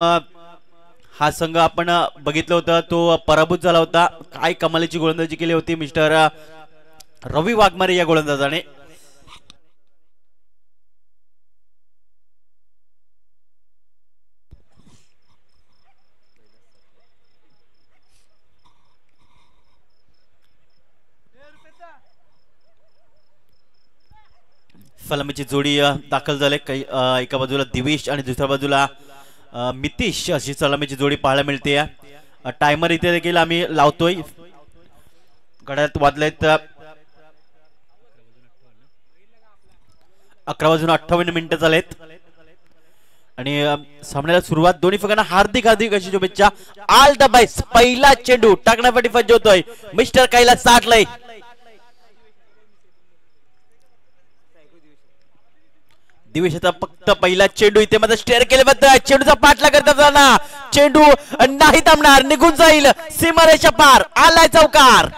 हा संघ आपण बघितलं होतं तो पराभूत झाला होता. काय कमालीची गोलंदाजी केली होती मिस्टर रवी वाघमारे या गोलंदाजाने. सलामीची जोडी दाखल झाले. काही एका बाजूला दिवेश आणि दुसऱ्या बाजूला मितेश अशी सलामीची जोडी पाहायला मिळते. टायमर इथे देखील आम्ही लावतोय. घड्याळात वाजलेत 11:58 झालेत आणि सामन्याला सुरुवात. दोन्ही संघांना हार्दिक हार्दिक अशी शुभेच्छा. All the best. पहिला चेंडू टाकण्यासाठी सज्ज होतोय मिस्टर कैलास साठलय. दिवेशाचा फक्त पहिला चेंडू इथे मात्र स्टेअर केल्याबद्दल चेंडूचा पाठला करत असताना चेंडू नाही थांबणार, निघून जाईल सीमारेषा पार. आलाय चौकार.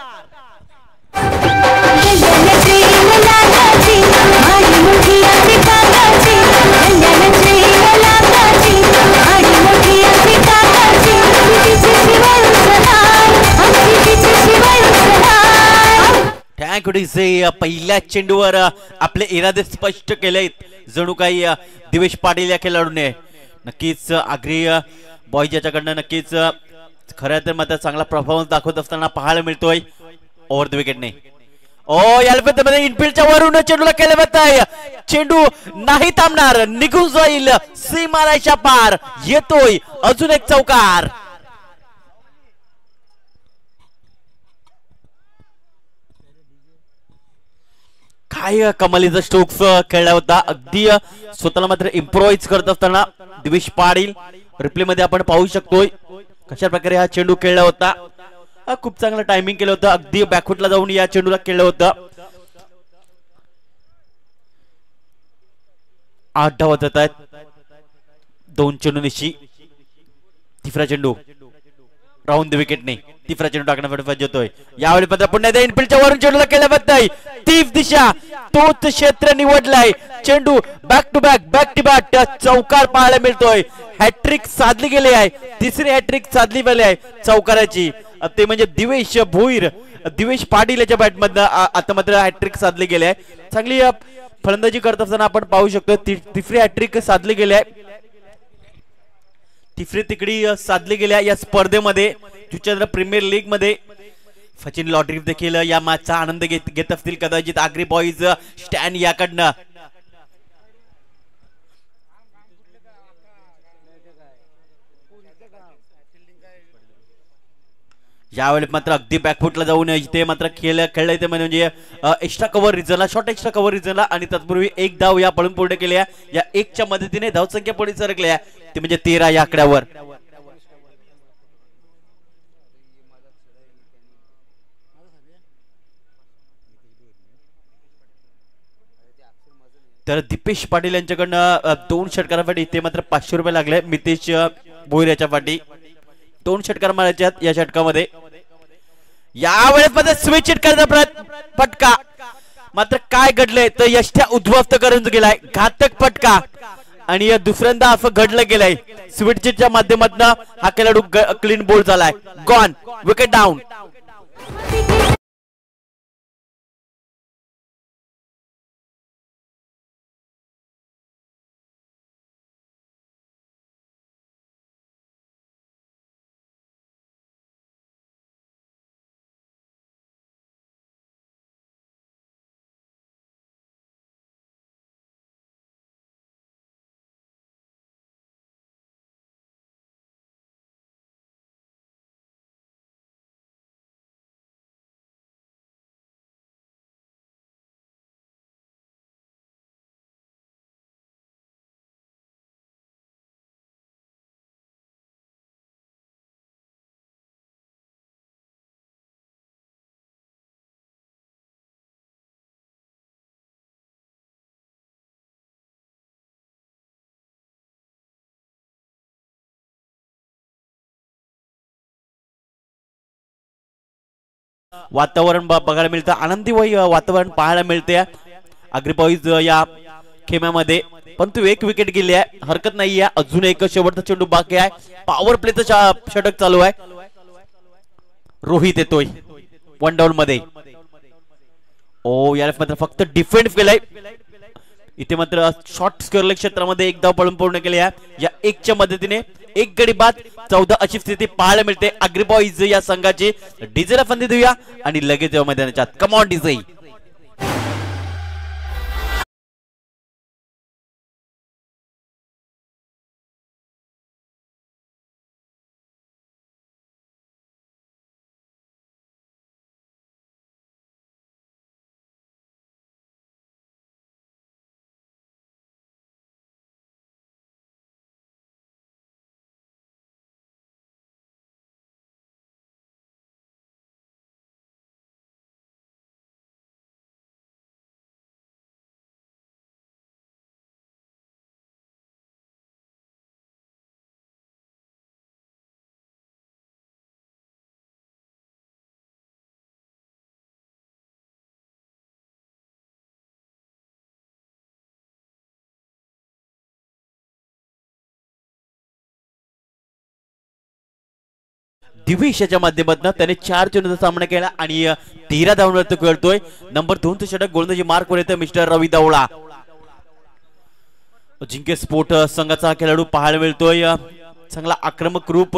पहिल्या चेंडूवर आपले इरादे स्पष्ट केलेत. जणू काही दिवेश पाटील या खेळाडूने नक्कीच आग्री बॉयज याच्याकडनं नक्कीच खरं तर मात्र चांगला परफॉर्मन्स दाखवत असताना पाहायला मिळतोय ओव्हर द विकेटने. यामध्ये इनफिल्डच्या वरून चेंडूला केलं जातंय. चेंडू नाही थांबणार, निघून जाईल सीमारेषा पार. येतोय अजून एक चौकार. काय कमालीचा स्ट्रोक्स खेळला होता. अगदी स्वतःला मात्र इम्प्रोवाइज करत असताना दिवेश पाटील रिप्ले मध्ये आपण पाहू शकतोय कशा प्रकारे हा चेंडू खेळला होता. खूप चांगलं टायमिंग केलं होतं. अगदी बॅकफुटला जाऊन या चेंडूला खेळलं होतं. 8 धावा जात आहेत 2 चेंडूनिशी. तिसरा चेंडू राऊंड द विकेटने तिसरा चेंडू टाकण्यासाठी सज्ज होतोय. यावेळी मात्र पुन्हा एकदा इनफिल्डच्या वरून चेंडूला केलं बघताय. तीच दिशा तोच क्षेत्र निवडलाय. चेंडू बॅक टू बॅक चौकार पाहायला मिळतोय. हॅट्रिक साधली गेली आहे. तिसरी हॅट्रिक साधली गेली आहे चौकाराची. ते म्हणजे दिवेश भोईर, दिवेश पाटील याच्या बॅटमधनं आता मात्र हॅट्रिक साधली गेली आहे. चांगली फलंदाजी करत असताना आपण पाहू शकतो तिसरी हॅट्रिक साधली गेली आहे. तिसरी तिकडी साधली गेल्या या स्पर्धेमध्ये. तुझ्या प्रीमियर लीग मध्ये सचिन लॉटरी देखील या मॅचचा आनंद घेत असतील कदाचित आग्री बॉईज स्टँड याकडनं. यावेळी मात्र अगदी बॅकफुटला जाऊन इथे मात्र खेळलं इथे म्हणजे एक्स्ट्रा कव्हर रिझनला, शॉर्ट एक्स्ट्रा कव्हर रिझनला आणि तत्पूर्वी एक धाव या पळून पूर्ण केल्या. या 1च्या मदतीने धावसंख्या पुढे सरकल्या ते म्हणजे 13 या आकड्यावर. तर दीपेश पाटील यांच्याकडनं 2 षटकारासाठी इथे मात्र 500 रुपये लागले. मितेश भोईर याच्या पाठी 2 षटकार मारायचे या षटकामध्ये. यावेळेस मध्ये स्विच हिट करण्याचा फटका मात्र काय घडले तर यष्ट्या उद्ध्वस्त करून गेलाय. घातक फटका आणि दुसऱ्यांदा असं घडलं गेलंय. स्विच हिटच्या माध्यमातून हा खेळाडू क्लीन बोल्ड झालाय. Gone, wicket down. वातावरण बघायला मिळतं. आनंदी वातावरण पाहायला मिळते आग्री बॉईज या खेम्यामध्ये. परंतु एक विकेट गेली आहे, हरकत नाही आहे. अजून एक शेवटचा चेंडू बाकी आहे. पॉवर प्लेचं षटक चालू आहे. रोहित येतोय 1 डाऊन मध्ये. ओ यार मात्र फक्त डिफेंड केलाय इथे. मात्र शॉर्ट स्क्वेअर क्षेत्रामध्ये एक धाव पळून पूर्ण केली आहे. या 1च्या मदतीने 1 गडी बाद 14 अशी स्थिती पाहायला मिळते. अग्री बॉईज या संघाची. डीजेला फंदी देऊया आणि लगेच मैदानाच्या कम ऑन डीजे. दिवेशाच्या माध्यमातून त्याने 4 चेंडूचा सामना केला आणि 13 धावांवरती खेळतोय. नंबर 2चं षटक गोलंदाजी मार्कवर येतं मिस्टर रवी दवळा. जिंके स्पोर्ट संघाचा खेळाडू पाहायला मिळतोय. चांगला आक्रमक रूप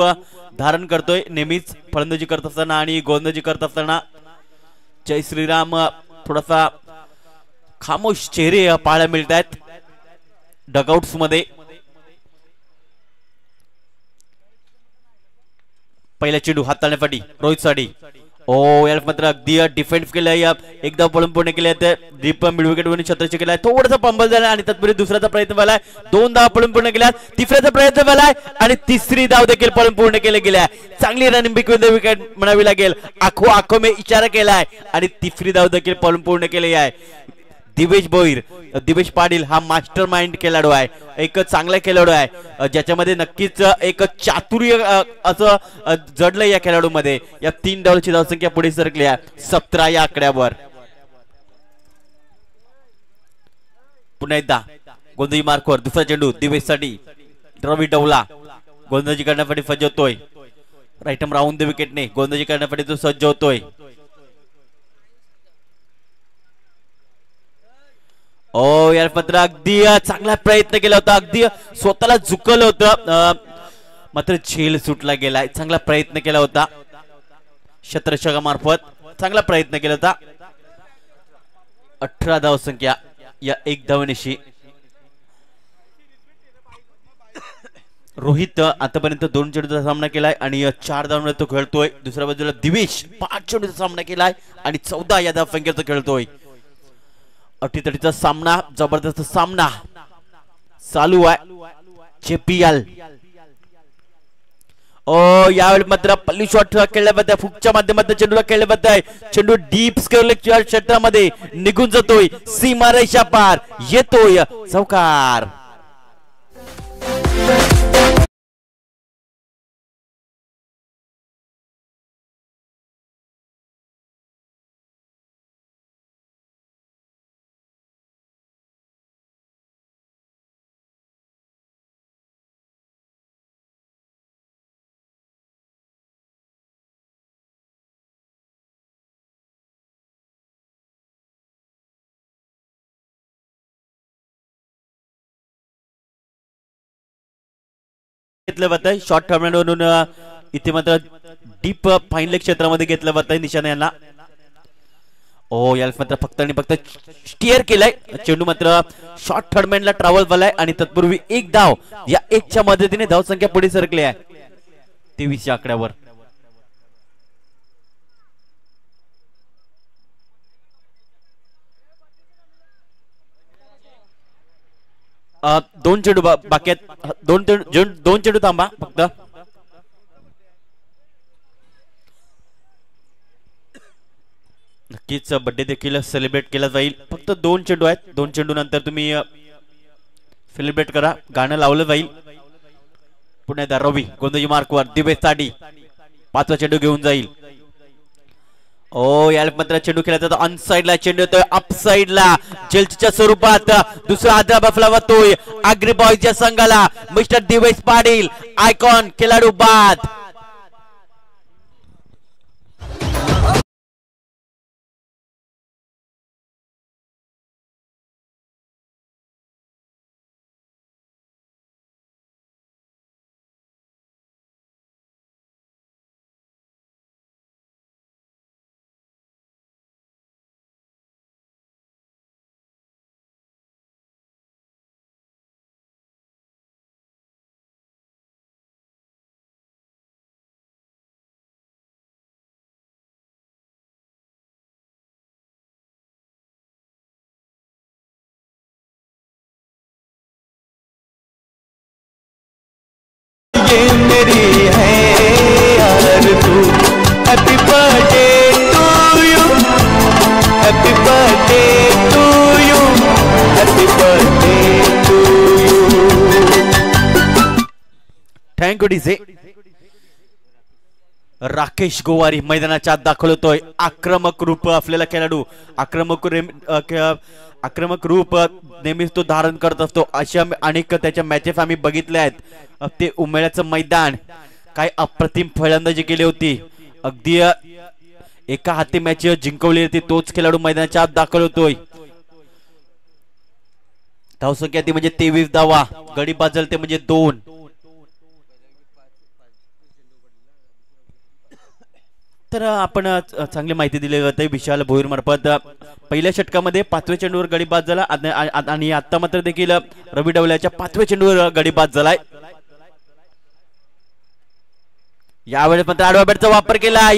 धारण करतोय नेहमीच फलंदाजी करत असताना आणि गोलंदाजी करत असताना. जय श्रीराम थोडासा खामोश चेहरे पाहायला मिळत आहेत डगआउट्स मध्ये. पहिला चेंडू हाताळण्यासाठी रोहित साठी. ओ यार मात्र अगदी डिफेंड केलाय. एकदा पळून पूर्ण केले दीप मिड विकेट वरून छत्रची केलाय. थोडासा पंबल झाला आणि तत्पूर्वी दुसऱ्याचा प्रयत्न झालाय. 2 धावा पळून पूर्ण केल्या. तिसऱ्याचा प्रयत्न झालाय आणि तिसरी धाव देखील पळून पूर्ण केली गेल्या. चांगली रनिंग बिटवीन द विकेट म्हणावी लागेल. आखो आखो में इशारा केलाय आणि तिसरी धाव देखील पळून पूर्ण केली आहे. दिवेश पाटील हा मास्टर माइंड खेळाडू आहे. एक चांगला खेळाडू आहे ज्याच्यामध्ये नक्कीच एक चातुर्य असं जडलं या खेळाडू मध्ये. या 3 डावांची धावसंख्या पुढे सरकली आहे 17 या आकड्यावर. पुन्हा एकदा गोंधळी मार्कवर दुसरा चेंडू दिवेश साठी. रवी डवला गोंधळी करण्यासाठी सज्ज होतोय. राईटम राऊंड द विकेटने गोंधळी करण्यासाठी तो सज्ज होतोय. ओ यार मात्र अगदी चांगला प्रयत्न केला होता. अगदी स्वतःला झुकवलं होतं मात्र झेल सुटला गेलाय. चांगला प्रयत्न केला होता शतरक्षकामार्फत. चांगला प्रयत्न केला होता. 18 धावसंख्या या 1 धावनेशी. रोहित आतापर्यंत 2 चेंडूचा सामना केलाय आणि 4 धावांवर तो खेळतोय. दुसऱ्या बाजूला दिवेश 5 चेंडूचा सामना केलाय आणि 14 या धावसंख्येचा खेळतोय. अटीतटीचा सामना जबरदस्त सामना चालू आहे जेपीएल. ओ यावेळी मात्र पल्ली शॉट खेळल्या जात आहे. फुकच्या माध्यमातून चेंडूला खेळल्या जात आहे. चेंडू डीप स्क्वेअर क्षेत्रामध्ये निघून जातोय. सीमारेषा पार येतोय चौकार. घेतलं जात आहे शॉर्ट टर्मिनल इथे मात्र डीप फाईन लेग क्षेत्रामध्ये घेतलं जात आहे निशाणा यांना. ओ याला मात्र फक्त आणि फक्त स्टिअर केलाय. चेंडू मात्र शॉर्ट थर्डमॅनला ट्रॅव्हल झालाय आणि तत्पूर्वी 1 धाव या 1च्या मदतीने धावसंख्या पुढे सरकली आहे 23 या आकड्यावर. दोन चेंडू बाकी आहेत. दोन चेंडू थांबा फक्त. नक्कीच बर्थडे देखील सेलिब्रेट केला जाईल. फक्त 2 चेंडू आहेत. 2 चेंडू नंतर तुम्ही सेलिब्रेट करा. गाणं लावलं जाईल. पुन्हा एकदा रवी गोंधळी मार्कवर दिवेश साठी 5वा चेंडू घेऊन जाईल. ओ या मात्र चेंडू खेळला जातो ऑन साइडला चेंडू येतोय अप साइडला जेलच्या स्वरूपात दुसरा आदरा बफला वाहतोय आग्री बॉयजच्या संघाला मिस्टर दिवेश पाटील आयकॉन खेळाडू बाद. ये मेरी है आरज़ू happy birthday to you happy birthday to you happy birthday to you. Thank you DJ. Rakesh Gowari मैदानाच्या आत दाखल होतोय आक्रमक रूप असलेला खेळाडू आक्रमक रूप नेहमीच तो धारण करत असतो अशा अनेक त्याच्या मॅचेस आम्ही बघितल्या आहेत. ते उमेळ्याचं मैदान काय अप्रतिम फलंदाजी केली होती अगदी एका हाती मॅच जिंकवली होती तोच खेळाडू मैदानाच्या आत दाखल होतोय. धावसंख्या ती म्हणजे 23 धावा गडी बाजलते म्हणजे 2. तर आपण चांगली माहिती दिली जाते विशाल भोईर मार्फत. पहिल्या षटकामध्ये 5व्या चेंडूवर गडी बाद झाला आणि आता मात्र देखील रवी डवल्याच्या 5व्या चेंडूवर गडी बाद झालाय. यावेळेस मात्र आडव्या बॅटचा वापर केला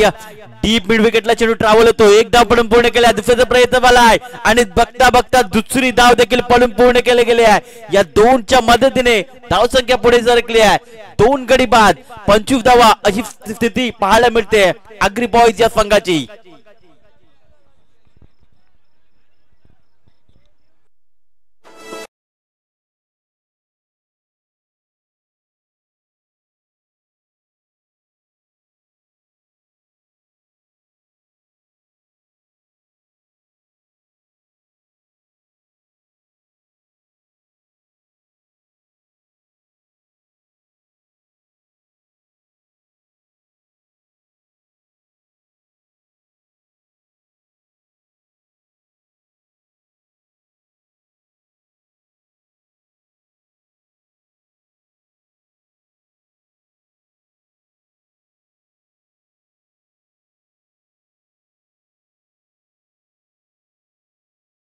डीप मिड विकेटला चेंडू ट्रॅव्हल होतो एक धाव पडून पूर्ण केला दुसऱ्याचा प्रयत्न झालाय आणि बघता बघता दुसरी धाव देखील पडून पूर्ण केले गेले आहे. या दोनच्या मदतीने धावसंख्या पुढे सरकली आहे 2 गडी बाद 25 धावा अशी स्थिती पाहायला मिळते आग्री बॉयज या संघाची.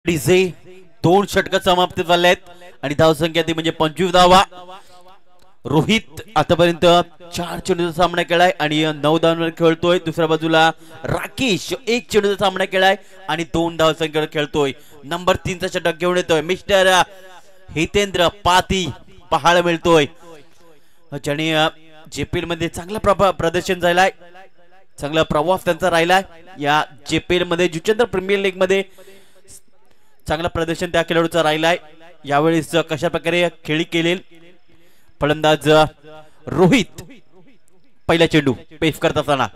डीजे 2 षटक समाप्त झाले आहेत आणि धावसंख्या ती म्हणजे 25 धावा. रोहित आतापर्यंत 4 चेंडूचा सामना केलाय आणि 9 धावांवर खेळतोय. दुसऱ्या बाजूला राकेश 1 चेंडूचा सामना केलाय आणि 2 धावसंख्येवर खेळतोय. नंबर 3चा षटक घेऊन येतोय मिस्टर हितेंद्र पाती पाहायला मिळतोय ज्याने जेपीएल मध्ये चांगला प्रदर्शन झालाय चांगला प्रवास त्यांचा राहिलाय. या जेपीएल मध्ये जुचंद्र प्रीमियर लीग मध्ये चांगला प्रदर्शन त्या खेळाडूचा राहिलाय. यावेळेस कशा प्रकारे खेळी केली फलंदाज रोहित पहिला चेंडू पेफ करत असताना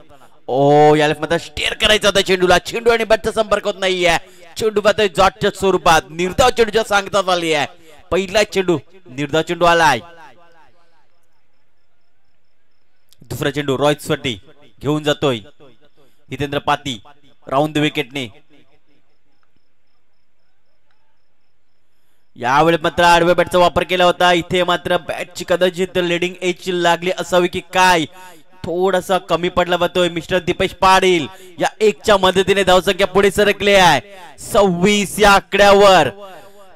याला मात्र स्टेअर करायचा होता चेंडूला चेंडू आणि बॅटचा संपर्क होत नाहीये. चेंडू मात्र जॉटच्या स्वरूपात निर्धाव चेंडूच्या सांगण्यात आली आहे. पहिला चेंडू निर्धाव चेंडू आलाय. दुसरा चेंडू रॉयत साठी घेऊन जातोय हितेंद्र पाती राऊंड द विकेटने. यावेळी मात्र आडव्या बॅटचा वापर केला होता. इथे मात्र बॅटची कदाचित लिडिंग एज लागली असावी की काय थोडासा कमी पडला जातोय. मिस्टर दीपेश पाटील या 1च्या मदतीने धावसंख्या पुढे सरकली आहे 26 या आकड्यावर.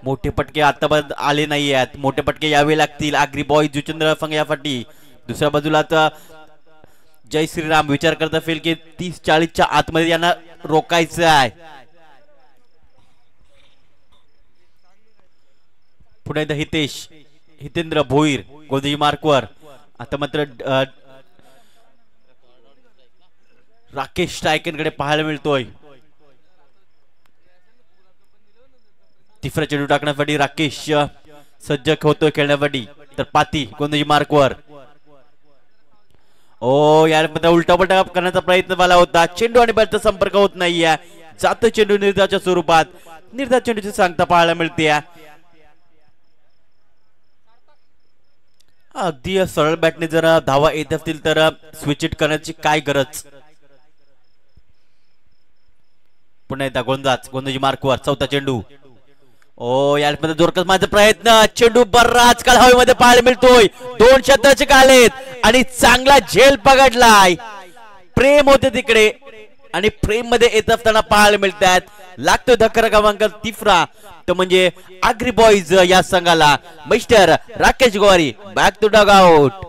मोठे पटके आतापर्यंत आले नाही आहेत मोठे पटके यावे लागतील आग्री बॉय जुचंद्र संघासाठी. दुसऱ्या बाजूला आता जय श्रीराम विचार करत असेल की 30-40च्या आतमध्ये यांना रोखायचं आहे. पुन्हा एकदा हितेंद्र भोईर गोलंदाजी मार्कवर. आता मात्र राकेश टायकनकडे पाहायला मिळतोय. तिसरा चेंडू टाकण्यासाठी राकेश सज्ज होतोय खेळण्यासाठी तर पाती गोलंदाजी मार्कवर. ओ यामध्ये उलटा पलटा करण्याचा प्रयत्न झाला होता. चेंडू आणि बॅटचा संपर्क होत नाहीये. जातो चेंडू निर्धाच्या स्वरूपात. निर्धार चेंडूची सांगता पाहायला मिळते. अगदी सरळ बॅटने जर धावा येत असतील तर स्विच इट करण्याची काय गरज. पुन्हा एकदा गोंदाची मार्कवर चौथा चेंडू. ओ यामध्ये जोरकस माझा प्रयत्न. चेंडू बराच काळ हवेमध्ये पाहायला मिळतोय. 2 षटकाचे आहेत आणि चांगला झेल पकडलाय. प्रेम होते तिकडे आणि प्रेम मध्ये येत असताना पाहायला मिळतात. लागतोय धक्का क्रमांक तिसरा तो म्हणजे आग्री बॉईज या संघाला. Mister Rakesh Gowari back to dugout.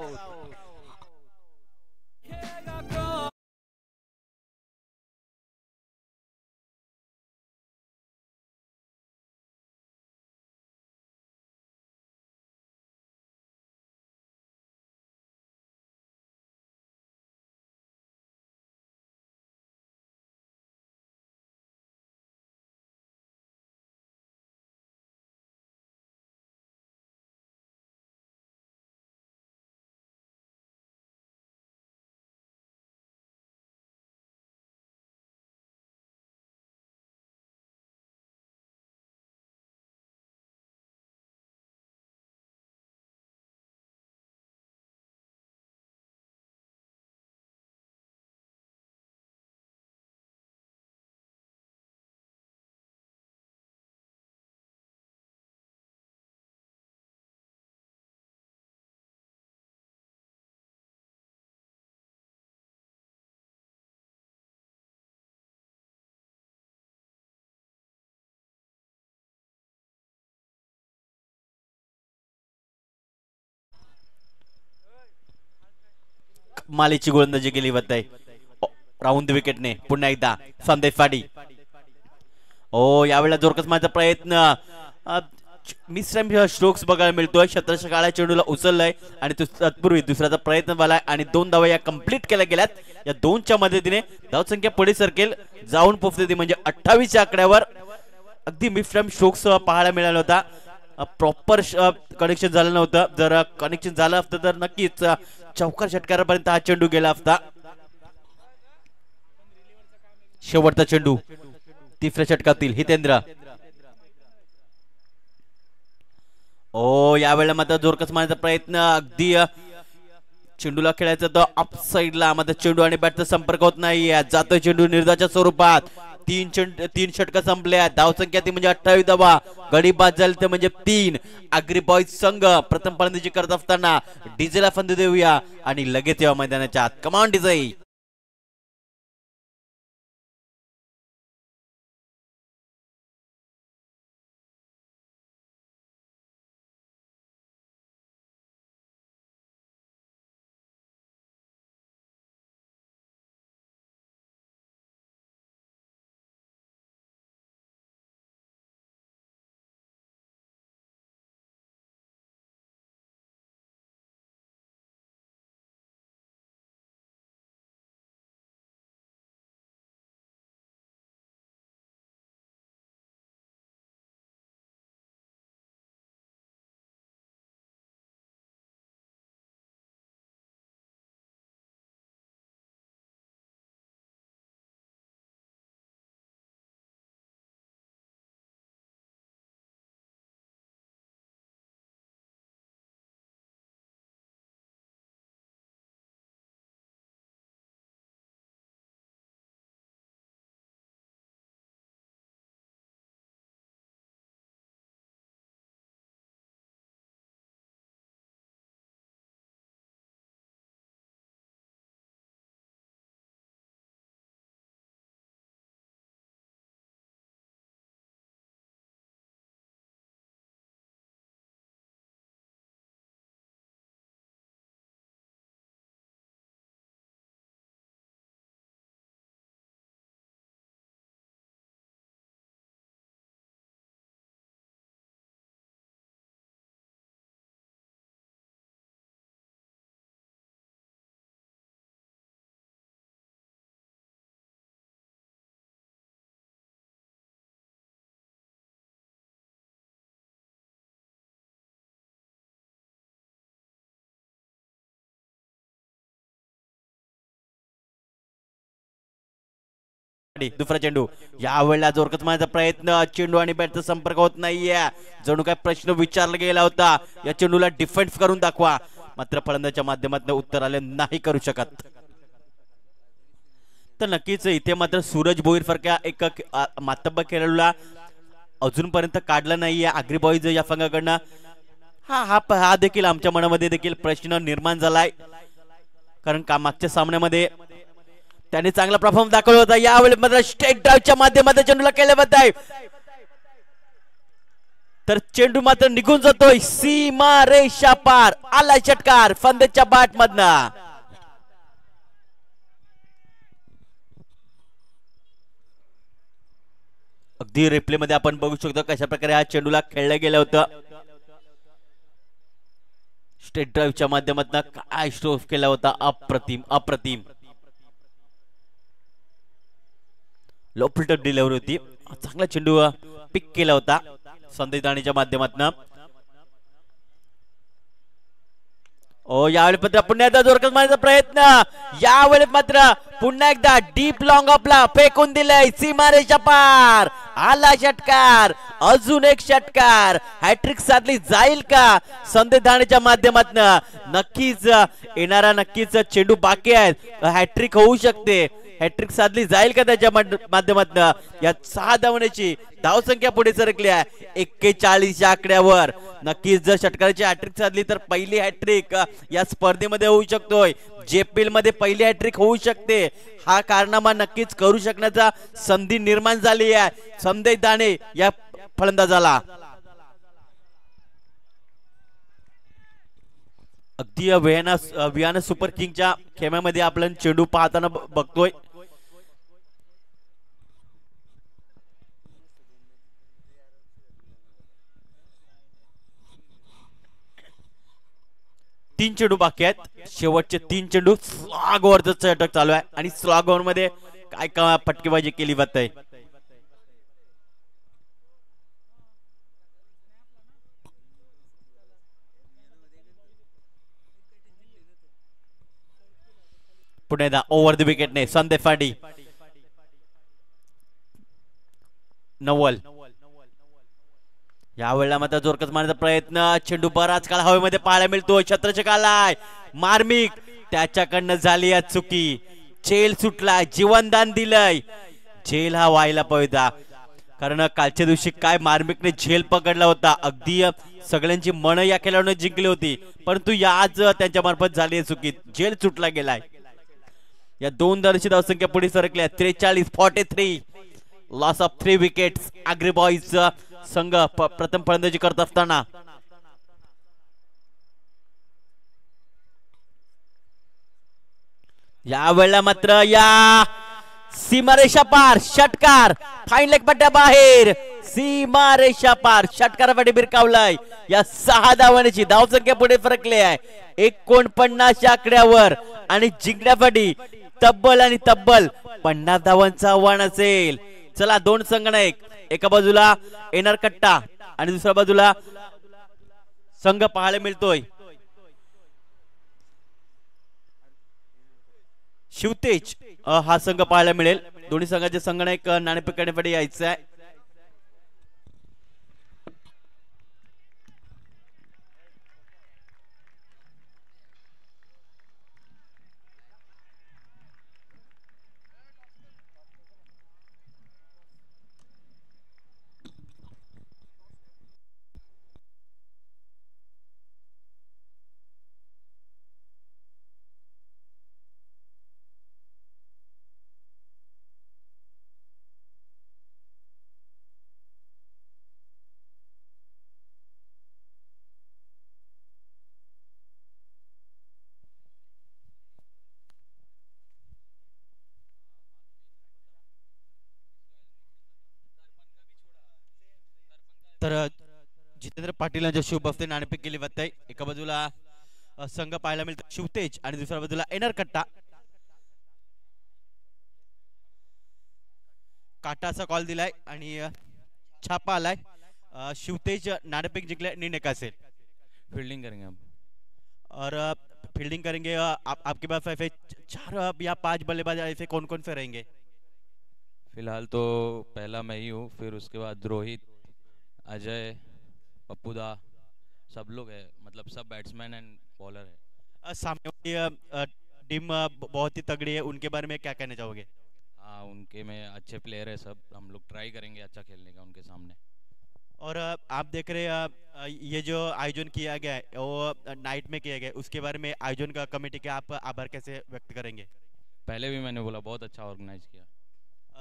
मालीची गोलंदाजी केली होती राऊंड विकेटने. पुन्हा एकदा संदेश फाडी. ओ यावेळेला जोरकस माझा प्रयत्न. मिश्रम स्ट्रोक्स बघायला मिळतोय. शतरच्या काळ्या चेंडूला उचललाय आणि तत्पूर्वी दुसऱ्याचा प्रयत्न झालाय आणि 2 धावा या कंप्लीट केल्या गेल्यात. या 2च्या मदतीने धावसंख्या पुढे सरकेल जाऊन पोहोचते ती म्हणजे 28च्या आकड्यावर. अगदी मिश्रम स्ट्रोक्स पाहायला मिळाला होता. प्रॉपर कनेक्शन झालं नव्हतं. जर कनेक्शन झालं असतं तर नक्कीच चौकार षटकारापर्यंत हा चेंडू गेला असता. शेवटचा चेंडू तिसऱ्या षटकातील हितेंद्र. ओ यावेळेला मात्र जोरकस मारण्याचा प्रयत्न. अगदी चेंडूला खेळायचा तर अप साइडला मात्र चेंडू आणि बॅटचा संपर्क होत नाही. जातोय चेंडू निर्धाच्या स्वरूपात. 3 षटक संपल्या. धावसंख्या ती म्हणजे 28 धावा. गडी बाद झाली ते म्हणजे 3. आग्री बॉईज संघ प्रथम फलंदाजी करत असताना डीजेला फंद देऊया आणि लगेच या मैदानाच्या आत. कमान डीजे. दुसरा चेंडू यावेळेला जोरकत मारण्याचा प्रयत्न चेंडू आणि बॅटचा संपर्क होत नाहीये जणू काय प्रश्न विचारला गेला होता या चेंडूला डिफेन्स करून दाखवा मात्र फलंदाच्या माध्यमातून उत्तर आले नाही करू शकत तर नक्कीच इथे मात्र सूरज भोईर सारख्या एक मातब्बर खेळाडूला अजूनपर्यंत काढलं नाहीये आग्री बॉईज या संघाकडनं हा देखील आमच्या मनामध्ये देखील प्रश्न निर्माण झालाय कारण का मागच्या सामन्यामध्ये त्यांनी चांगला परफॉर्मन्स दाखवला होता यावेळी मात्र स्ट्रेट ड्राईव्हच्या माध्यमातून चेंडूला केलं होत आहे तर चेंडू मात्र निघून जातोय सीमा रेषा पार आला षटकार फंदेच्या बाट मधनं अगदी रिप्ले मध्ये आपण बघू शकतो कशा प्रकारे हा चेंडूला खेळलं गेलं होतं स्ट्रेट ड्राईव्हच्या माध्यमातून काय स्ट्रोक केला होता अप्रतिम अप्रतिम लो फिल्टर डिलिव्हरी होती चांगला चेंडू पिक केला होता संदेश दाणीच्या माध्यमातून यावेळी मात्र पुन्हा एकदा जोरकस मारण्याचा प्रयत्न यावेळी मात्र पुन्हा एकदा डीप लॉंग ऑफला फेकून दिलंय सीमारेषा पार आला षटकार अजून एक षटकार हॅट्रिक साधली जाईल का संदेश दाणीच्या माध्यमातून नक्कीच येणारा नक्कीच चेंडू बाकी आहेत हॅट्रिक होऊ शकते हॅट्रिक साधली जाईल का त्याच्या माध्यमातून या 6 धावण्याची धावसंख्या पुढे सरकली आहे 41 या आकड्यावर नक्कीच जर षटकाराची हॅट्रिक साधली तर पहिली हॅट्रिक या स्पर्धेमध्ये होऊ शकतोय जेपीएल मध्ये पहिली हॅट्रिक होऊ शकते हा कारनामा नक्कीच करू शकण्याचा संधी निर्माण झाली आहे संदेश दाणे या फलंदाजाला अगदी वियाना सुपर किंगच्या खेम्यामध्ये आपण चेंडू पाहताना बघतोय तीन चेंडू बाकी आहेत शेवटचे 3 चेंडू स्लॉग ओव्हरचा षटक चालू आहे आणि स्लॉग ओव्हर मध्ये काय काय फटकेबाजी केली जाते पुन्हा एकदा ओव्हर द विकेटने संदेश फाडी नवल यावेळेला मात्र जोरकस मारण्याचा प्रयत्न चेंडू बराच काळ हवेमध्ये पाहायला मिळतो छत्रछक आलाय मार्मिक त्याच्याकडनं झाली या चुकी झेल सुटलाय जीवनदान दिलंय झेल हा व्हायला पाहिजे कारण कालच्या दिवशी काय मार्मिकने झेल पकडला होता अगदी सगळ्यांची मन या खेळाडूने जिंकली होती परंतु या आज त्यांच्या मार्फत झाली चुकी झेल सुटला गेलाय या 2 धावची धावसंख्या पुढे सरकल्या 43-43 loss of 3 wickets Agri boys संघ प्रथम फलंदाजी करत असताना यावेळेला मात्र या सीमारेषा पार षटकार फाईन लेग पट्ट्या बाहेर सीमारेषा पार षटकारासाठी बिरकावलाय या 6 धावांची धावसंख्या पुढे फरकली आहे 49 आकड्यावर आणि जिंकण्यासाठी तब्बल आणि तब्बल 50 धावांचा आव्हान असेल चला 2 संघनायक एका बाजूला एनआर कट्टा आणि दुसऱ्या बाजूला संघ पाहायला मिळतोय शिवतेज हा संघ पाहायला मिळेल दोन्ही संघाचे संघनायक नाणेफेक करण्यासाठी यायचं आहे तर जितेंद्र पाटील यांच्या शुभ हस्ते नाणेफेक केली जात आहे एका बाजूला संघ पाहायला मिळतो शिवतेज आणि दुसऱ्या बाजूला एनआर कट्टा काटाचा कॉल दिलाय आणि छापा आलाय शिवतेज नाणेफेक जिंकले निर्णय का असेल फील्डिंग करेंगे हम और फील्डिंग करेंगे आपके पास ऐसे 4 या 5 बल्लेबाज ऐसे कौन कौन से रहेंगे फिलहाल तो पहला मैं ही हूँ, फिर उसके बाद रोहित, अजय, पप्पूदा, सब लोग हैं, मतलब सब बैट्समैन एंड बॉलर है। सामने वाली टीम बहुत ही तगड़ी है, उनके बारे में क्या कहना चाहोगे? हाँ, उनके में अच्छे प्लेयर है सब, हम लोग ट्राई करेंगे अच्छा खेलने का उनके सामने। और आप देख रहे हैं ये जो आयोजन किया गया है वो नाइट में किया गया है, उसके बारे में आयोजन का कमेटी का आप आभार कैसे व्यक्त करेंगे? पहले भी मैंने बोला बहुत अच्छा ऑर्गेनाइज किया।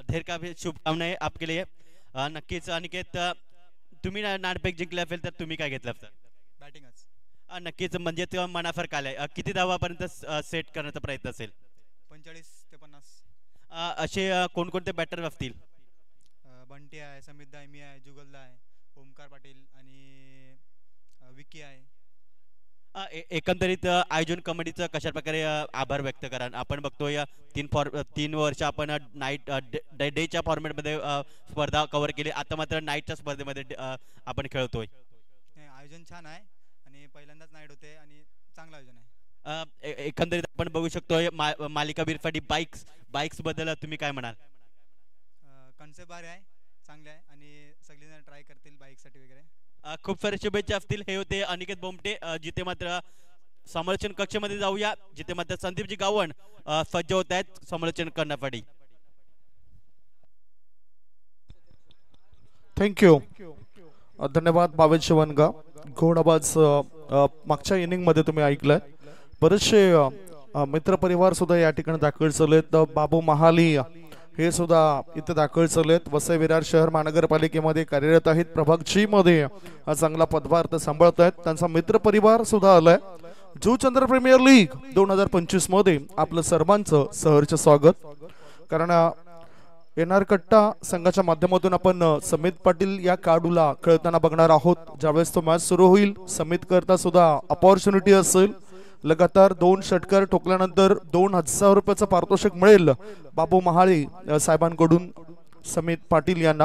ढेर का भी शुभकामनाएं आपके लिए. नक्कीच अनिकेत, तुम्ही नाणेफेक जिंकले असेल तर तुम्ही काय घेतलं असतं? बॅटिंगच. नक्कीच म्हणजे तेव्हा मनाफरक आलाय. किती धावापर्यंत सेट करण्याचा प्रयत्न असेल? 45 ते 50. असे कोणकोणते बॅटर असतील? बंटी आहे, समित दायमी आहे, जुगलदा आहे, ओमकार पाटील आणि विकी आहे. एकंदरीत आयोजन कमिटीचं कशा प्रकारे आभार व्यक्त करा. आपण बघतोय 3 वर्ष आपण नाईट डेच्या फॉर्मॅटमध्ये स्पर्धा कव्हर केली, आता मात्र नाईटच्या स्पर्धेमध्ये आपण खेळतोय. आयोजन छान आहे आणि पहिल्यांदाच नाईट होते आणि चांगलं आयोजन आहे. एकंदरीत आपण बघू शकतोय मालिका बिरफाटी बाईक्स बद्दल तुम्ही काय म्हणाल? कन्सेप्ट भारी आहे, चांगले आहे आणि सगळेजण ट्राय करतील बाईकसाठी वगैरे. खूप सारे शुभेच्छा असतील. हे होते अनिकेत बोमटे, जिथे मात्र समालोचन कक्षामध्ये जाऊया, जिथे मात्र संदीपजी गावण सज्ज होत आहेत समालोचन करण्यासाठी. थँक्यू, धन्यवाद भावेश शिवणगा. घोडाबाज मागच्या इनिंग मध्ये तुम्ही ऐकलंय. बरेचसे मित्रपरिवार सुद्धा या ठिकाणी दाखल झालेत. बाबू महाली हे सुद्धा इथे दाखल झालेत. वसई विरार शहर महानगरपालिकेमध्ये कार्यरत आहेत. प्रभाग जी मध्ये चांगला पदभार ते सांभाळत आहेत. त्यांचा मित्रपरिवार सुद्धा आलाय. जुचंद्र प्रीमियर लीग 2025 मध्ये आपलं सर्वांचं सहर्ष स्वागत. कारण एनआर कट्टा संघाच्या माध्यमातून आपण समित पाटील या काडूला खेळताना बघणार आहोत. ज्यावेळेस तो मॅच सुरू होईल, समित करता सुद्धा अपॉर्च्युनिटी असेल. लगातार 2 षटकार ठोकल्यानंतर 2000 रुपयाचं पारितोषिक मिळेल बाबू महाळे साहेबांकडून समित पाटील यांना.